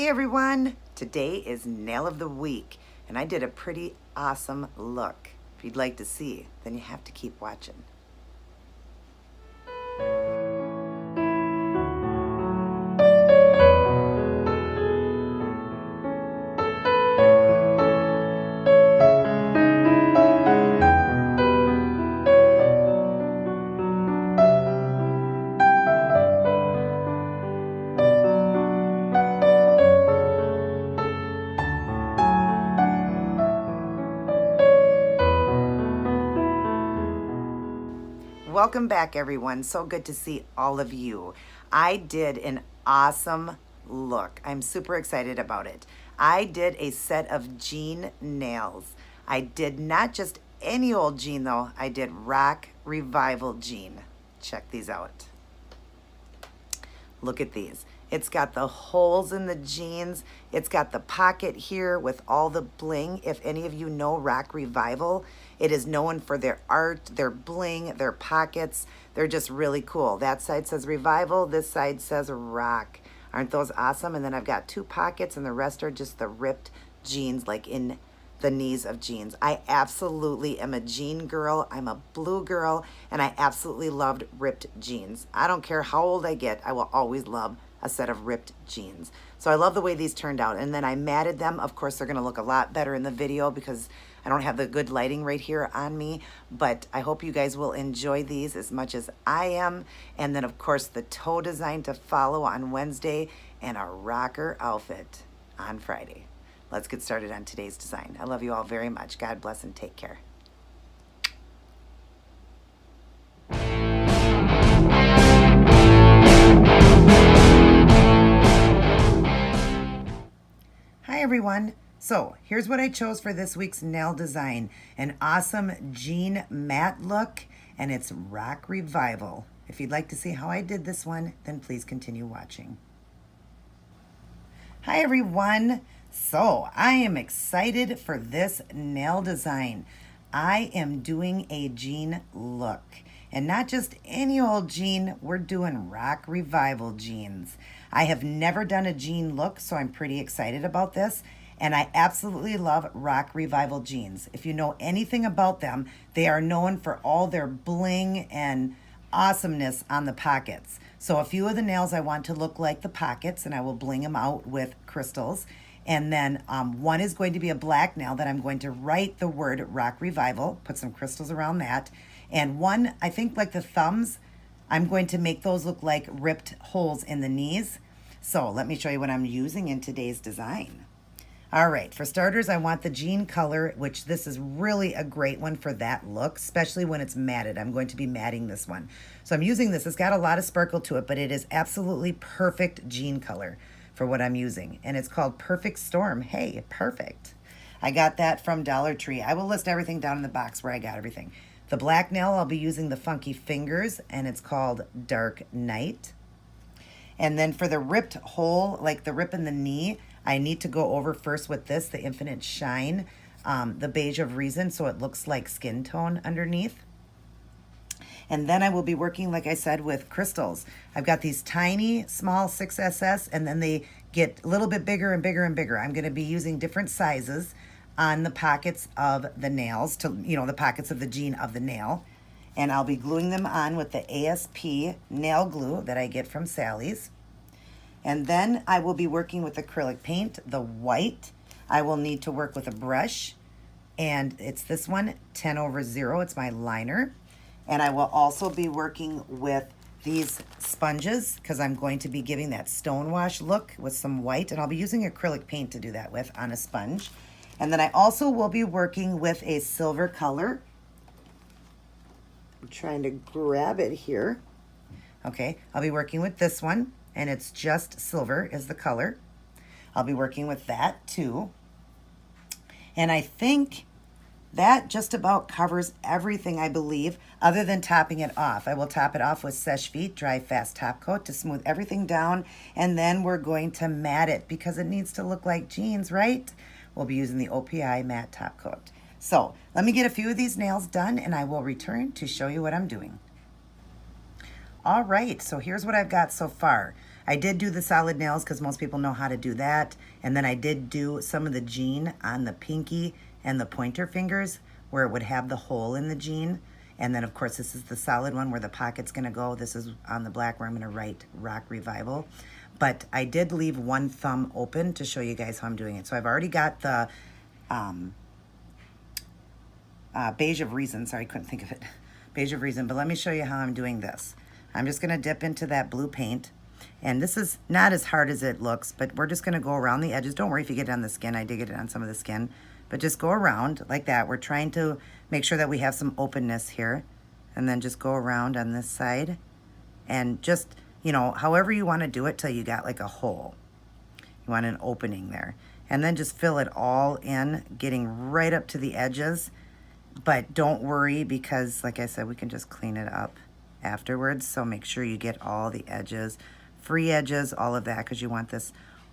Hey everyone! Today is Nail of the Week, and I did a pretty awesome look. If you'd like to see, then you have to keep watching. Welcome back, everyone. So good to see all of you. I did an awesome look. I'm super excited about it. I did a set of jean nails. I did not just any old jean, though. I did Rock Revival jean. Check these out. Look at these. It's got the holes in the jeans. It's got the pocket here with all the bling. If any of you know Rock Revival, it is known for their art, their bling, their pockets. They're just really cool. That side says Revival, this side says Rock. Aren't those awesome? And then I've got two pockets and the rest are just the ripped jeans, like in the knees of jeans. I absolutely am a jean girl. I'm a blue girl, and I absolutely loved ripped jeans. I don't care how old I get, I will always love a set of ripped jeans. So I love the way these turned out. And then I matted them. Of course, they're gonna look a lot better in the video because I don't have the good lighting right here on me, but I hope you guys will enjoy these as much as I am. And then of course the toe design to follow on Wednesday and a rocker outfit on Friday. Let's get started on today's design. I love you all very much. God bless and take care. Hi everyone. So here's what I chose for this week's nail design. An awesome jean matte look, and it's Rock Revival. If you'd like to see how I did this one, then please continue watching. Hi everyone. So I am excited for this nail design. I am doing a jean look, and not just any old jean. We're doing Rock Revival jeans. I have never done a jean look, so I'm pretty excited about this. And I absolutely love Rock Revival jeans. If you know anything about them, they are known for all their bling and awesomeness on the pockets. So a few of the nails I want to look like the pockets, and I will bling them out with crystals. And then one is going to be a black nail that I'm going to write the word Rock Revival, put some crystals around that. And one, I think like the thumbs, I'm going to make those look like ripped holes in the knees. So let me show you what I'm using in today's design. All right, for starters, I want the jean color, which this is really a great one for that look, especially when it's matted. I'm going to be matting this one. So I'm using this. It's got a lot of sparkle to it, but it is absolutely perfect jean color for what I'm using. And it's called Perfect Storm. Hey, perfect. I got that from Dollar Tree. I will list everything down in the box where I got everything. The black nail, I'll be using the Funky Fingers, and it's called Dark Night. And then for the ripped hole, like the rip in the knee, I need to go over first with this, the Infinite Shine, the Beige of Reason, so it looks like skin tone underneath. And then I will be working, like I said, with crystals. I've got these tiny, small 6SS, and then they get a little bit bigger and bigger and bigger. I'm gonna be using different sizes on the pockets of the nails, to, you know, the pockets of the jean of the nail. And I'll be gluing them on with the ASP nail glue that I get from Sally's. And then I will be working with acrylic paint, the white. I will need to work with a brush, and it's this one, 10/0. It's my liner. And I will also be working with these sponges because I'm going to be giving that stonewash look with some white, and I'll be using acrylic paint to do that with on a sponge. And then I also will be working with a silver color. I'm trying to grab it here. Okay, I'll be working with this one, and it's just silver is the color. I'll be working with that too. And I think that just about covers everything, I believe, other than topping it off. I will top it off with Seche Vite Dry Fast Top Coat to smooth everything down, and then we're going to matte it because it needs to look like jeans, right? We'll be using the OPI Matte Top Coat. So let me get a few of these nails done, and I will return to show you what I'm doing. All right, so here's what I've got so far. I did do the solid nails because most people know how to do that. And then I did do some of the jean on the pinky and the pointer fingers where it would have the hole in the jean. And then of course this is the solid one where the pocket's gonna go. This is on the black where I'm gonna write Rock Revival. But I did leave one thumb open to show you guys how I'm doing it. So I've already got the Beige of Reason. Sorry, I couldn't think of it. Beige of Reason. But let me show you how I'm doing this. I'm just going to dip into that blue paint. And this is not as hard as it looks, but we're just going to go around the edges. Don't worry if you get it on the skin. I did get it on some of the skin. But just go around like that. We're trying to make sure that we have some openness here. And then just go around on this side. And just, you know, however you want to do it till you got like a hole. You want an opening there. And then just fill it all in, getting right up to the edges. But don't worry because, like I said, we can just clean it up afterwards. So make sure you get all the edges, free edges, all of that, because you want this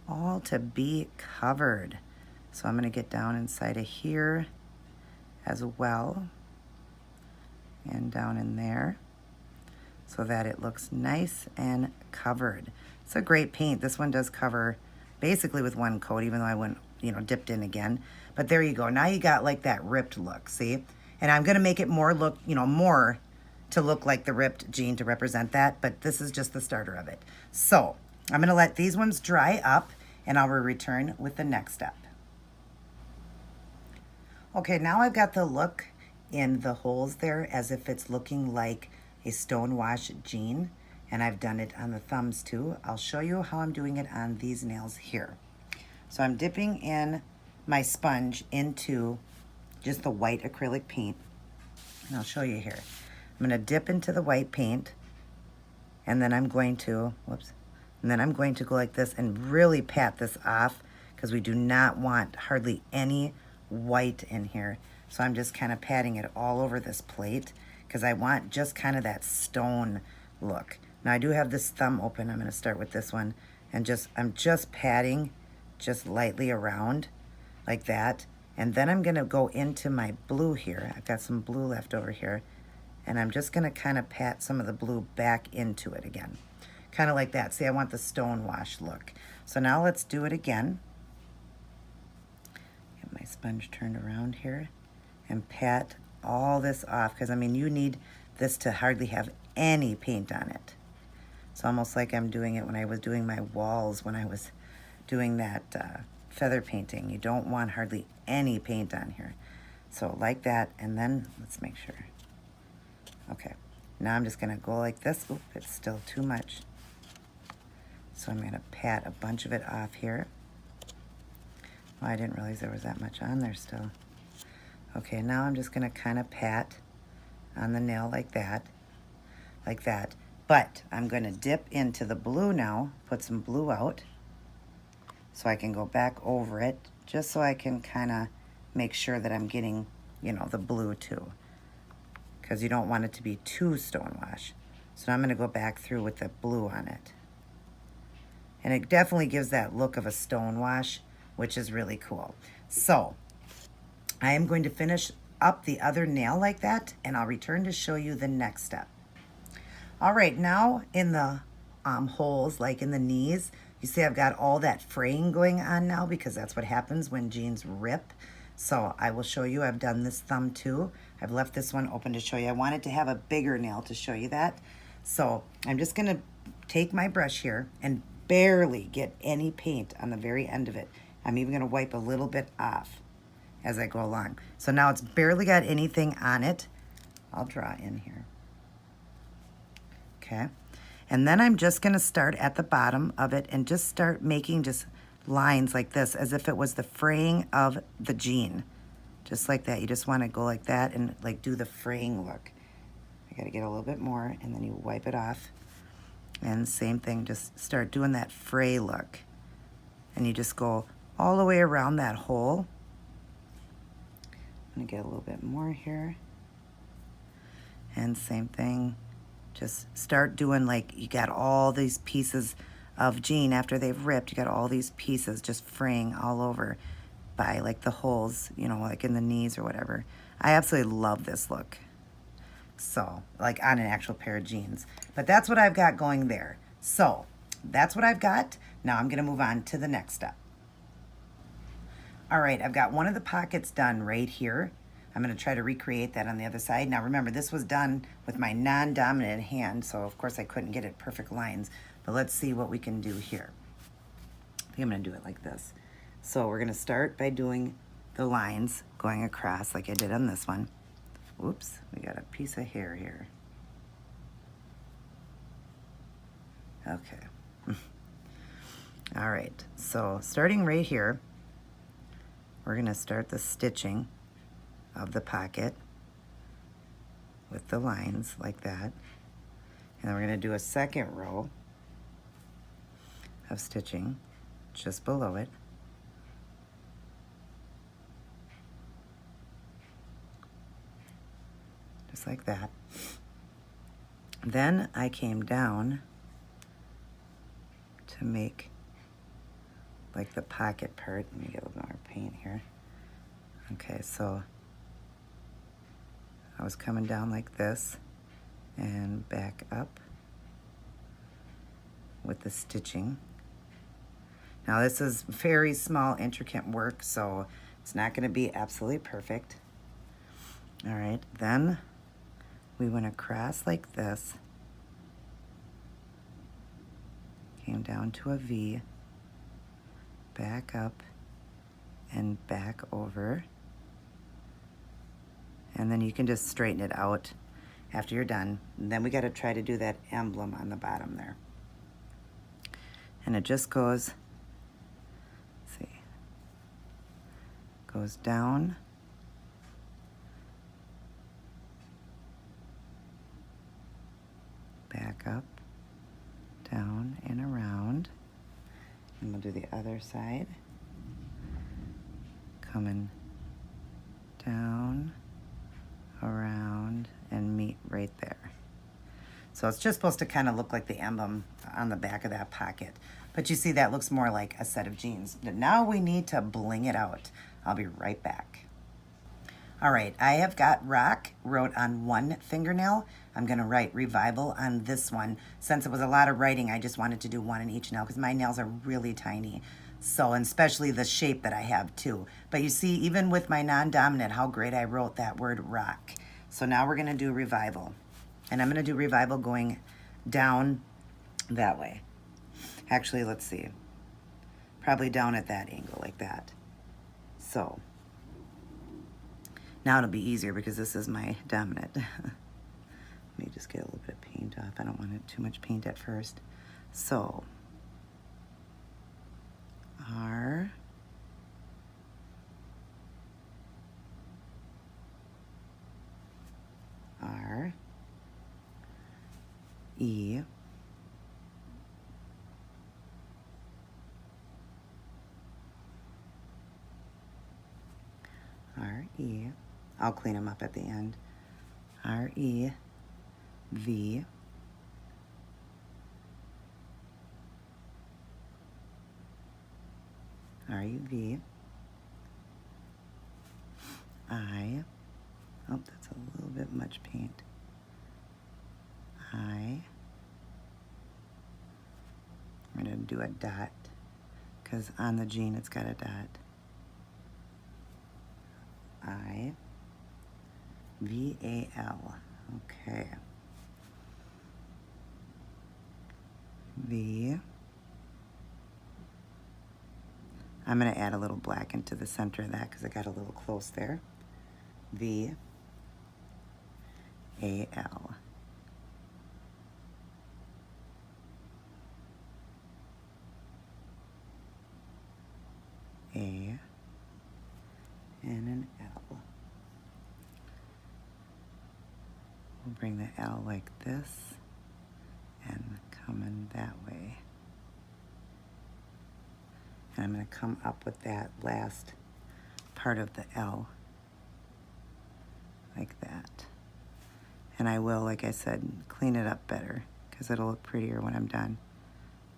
all to be covered. So I'm going to get down inside of here as well and down in there so that it looks nice and covered. It's a great paint. This one does cover basically with one coat, even though I went, you know, dipped in again. But there you go. Now you got like that ripped look, see? And I'm going to make it more look, you know, more to look like the ripped jean to represent that. But this is just the starter of it. So I'm going to let these ones dry up and I'll return with the next step. Okay, now I've got the look in the holes there as if it's looking like a stonewash jean. And I've done it on the thumbs too. I'll show you how I'm doing it on these nails here. So I'm dipping in my sponge into just the white acrylic paint. And I'll show you here. I'm gonna dip into the white paint and then I'm going to, and then I'm going to go like this and really pat this off because we do not want hardly any white in here. So I'm just kind of patting it all over this plate because I want just kind of that stone look. Now I do have this thumb open. I'm gonna start with this one and I'm just patting just lightly around like that. And then I'm gonna go into my blue here. I've got some blue left over here. And I'm just gonna kind of pat some of the blue back into it again. Kind of like that. See, I want the stonewash look. So now let's do it again. Get my sponge turned around here and pat all this off. Because I mean, you need this to hardly have any paint on it. It's almost like I'm doing it when I was doing my walls, when I was doing that feather painting. You don't want hardly any paint on here. So like that, and then let's make sure. Okay, now I'm just gonna go like this. Oop, it's still too much. So I'm gonna pat a bunch of it off here. Oh, I didn't realize there was that much on there still. Okay, now I'm just gonna kind of pat on the nail like that, like that. But I'm gonna dip into the blue now, put some blue out, so I can go back over it, just so I can kind of make sure that I'm getting, you know, the blue too. Because you don't want it to be too stonewash. So now I'm gonna go back through with the blue on it. And it definitely gives that look of a stonewash, which is really cool. So I am going to finish up the other nail like that, and I'll return to show you the next step. All right, now in the holes, like in the knees, you see I've got all that fraying going on now because that's what happens when jeans rip. So I will show you, I've done this thumb too. I've left this one open to show you. I wanted to have a bigger nail to show you that. So I'm just gonna take my brush here and barely get any paint on the very end of it. I'm even gonna wipe a little bit off as I go along. So now it's barely got anything on it. I'll draw in here. Okay. And then I'm just gonna start at the bottom of it and just start making just lines like this as if it was the fraying of the jean. Just like that. You just wanna go like that and like do the fraying look. I gotta get a little bit more and then you wipe it off. And same thing, just start doing that fray look. And you just go all the way around that hole. I'm gonna get a little bit more here. And same thing. Just start doing like you got all these pieces of jean after they've ripped. You got all these pieces just fraying all over by like the holes, you know, like in the knees or whatever. I absolutely love this look. So, like on an actual pair of jeans. But that's what I've got going there. So, that's what I've got. Now I'm gonna move on to the next step. All right, I've got one of the pockets done right here. I'm gonna try to recreate that on the other side. Now remember, this was done with my non-dominant hand, so of course I couldn't get it perfect lines, but let's see what we can do here. I think I'm gonna do it like this. So we're gonna start by doing the lines going across like I did on this one. Whoops, we got a piece of hair here. Okay. All right, so starting right here, we're gonna start the stitching of the pocket with the lines like that. And then we're gonna do a second row of stitching just below it. Just like that. Then I came down to make like the pocket part. Let me get a little more paint here. Okay, so I was coming down like this and back up with the stitching. Now this is very small, intricate work, so it's not gonna be absolutely perfect. All right, then we went across like this, came down to a V, back up and back over. And then you can just straighten it out after you're done. And then we got to try to do that emblem on the bottom there. And it just goes, let's see, goes down, back up, down and around. And we'll do the other side. Coming down, around, and meet right there. So it's just supposed to kind of look like the emblem on the back of that pocket. But you see that looks more like a set of jeans. But now we need to bling it out. I'll be right back. All right, I have got rock wrote on one fingernail. I'm gonna write revival on this one. Since it was a lot of writing, I just wanted to do one in each nail because my nails are really tiny. So, and especially the shape that I have too. But you see, even with my non-dominant, how great I wrote that word rock. So now we're gonna do revival. And I'm gonna do revival going down that way. Actually, let's see. Probably down at that angle like that. So, now it'll be easier because this is my dominant. Let me just get a little bit of paint off. I don't want it too much paint at first. So, R, R, E, R, E. I'll clean them up at the end. R, E, V, R, U, V, I, oh, that's a little bit much paint. I, I'm gonna do a dot because on the jean it's got a dot. I, V, A, L, okay. V, I'm gonna add a little black into the center of that because I got a little close there. V, A, L. A, and an L. We'll bring the L like this and coming that way. And I'm going to come up with that last part of the L like that. And I will, like I said, clean it up better because it'll look prettier when I'm done.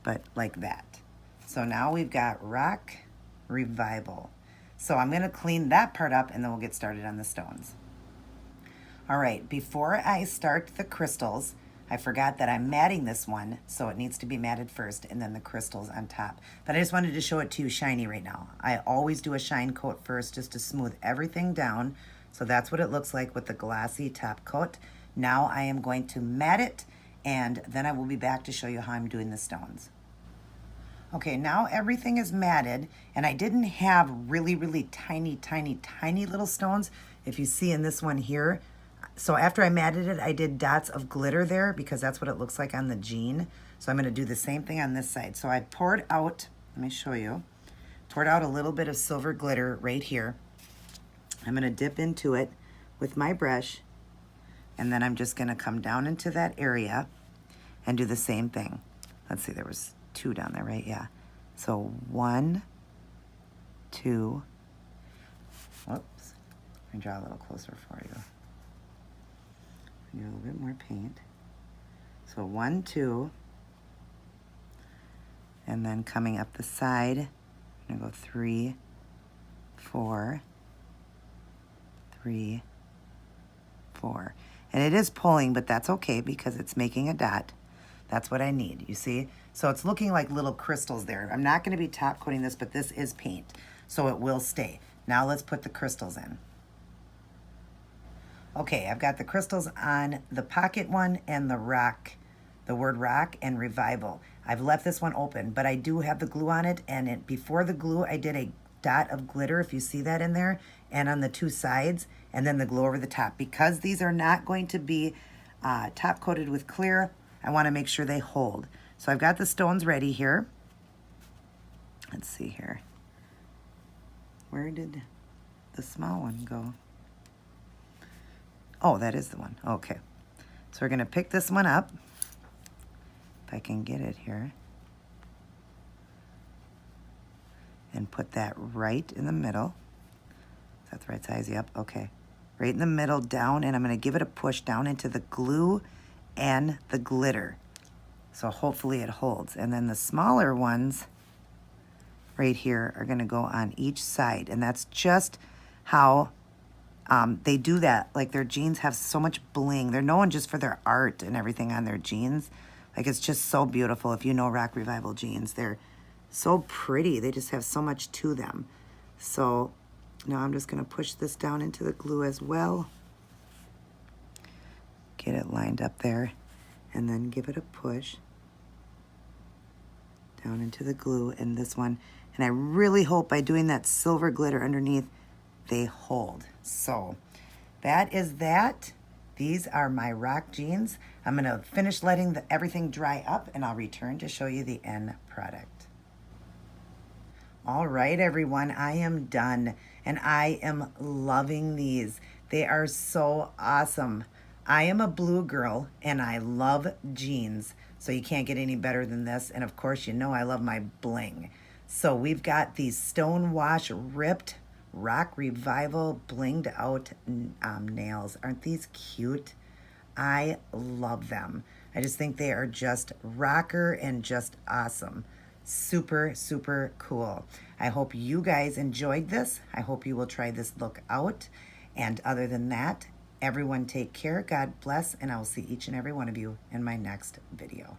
But like that. So now we've got rock revival. So I'm going to clean that part up and then we'll get started on the stones. All right, before I start the crystals, I forgot that I'm matting this one, so it needs to be matted first and then the crystals on top. But I just wanted to show it to you shiny right now. I always do a shine coat first just to smooth everything down. So that's what it looks like with the glossy top coat. Now I am going to mat it, and then I will be back to show you how I'm doing the stones. Okay, now everything is matted, and I didn't have really tiny little stones. If you see in this one here, so after I matted it, I did dots of glitter there because that's what it looks like on the jean. So I'm gonna do the same thing on this side. So I poured out, let me show you, poured out a little bit of silver glitter right here. I'm gonna dip into it with my brush, and then I'm just gonna come down into that area and do the same thing. Let's see, there was 2 down there, right? Yeah. So 1, 2, whoops. Let me draw a little closer for you. Need a little bit more paint. So 1, 2, and then coming up the side, I'm gonna go 3, 4, 3, 4. And it is pulling, but that's okay because it's making a dot. That's what I need, you see? So it's looking like little crystals there. I'm not gonna be top coating this, but this is paint, so it will stay. Now let's put the crystals in. Okay, I've got the crystals on the pocket one and the rock, the word rock and revival. I've left this one open, but I do have the glue on it, and before the glue, I did a dot of glitter, if you see that in there, and on the 2 sides, and then the glue over the top. Because these are not going to be top coated with clear, I wanna make sure they hold. So I've got the stones ready here. Let's see here. Where did the small one go? Oh, that is the one. Okay. So we're going to pick this one up. If I can get it here. And put that right in the middle. Is that the right size? Yep. Okay. Right in the middle, down, and I'm going to give it a push down into the glue and the glitter. So hopefully it holds. And then the smaller ones right here are going to go on each side. And that's just how they do that. Like, their jeans have so much bling. They're known just for their art and everything on their jeans. Like, it's just so beautiful. If you know Rock Revival jeans, they're so pretty. They just have so much to them. So now I'm just going to push this down into the glue as well. Get it lined up there, and then give it a push down into the glue in this one. And I really hope by doing that silver glitter underneath, they hold. So that is that. These are my rock jeans. I'm gonna finish letting everything dry up, and I'll return to show you the end product. All right, everyone, I am done, and I am loving these. They are so awesome. I am a blue girl, and I love jeans, so you can't get any better than this. And of course, you know I love my bling. So we've got these Stonewash ripped Rock Revival blinged out nails. Aren't these cute? I love them. I just think they are just rocker and just awesome. Super cool. I hope you guys enjoyed this. I hope you will try this look out. And other than that, everyone take care. God bless, and I will see each and every one of you in my next video.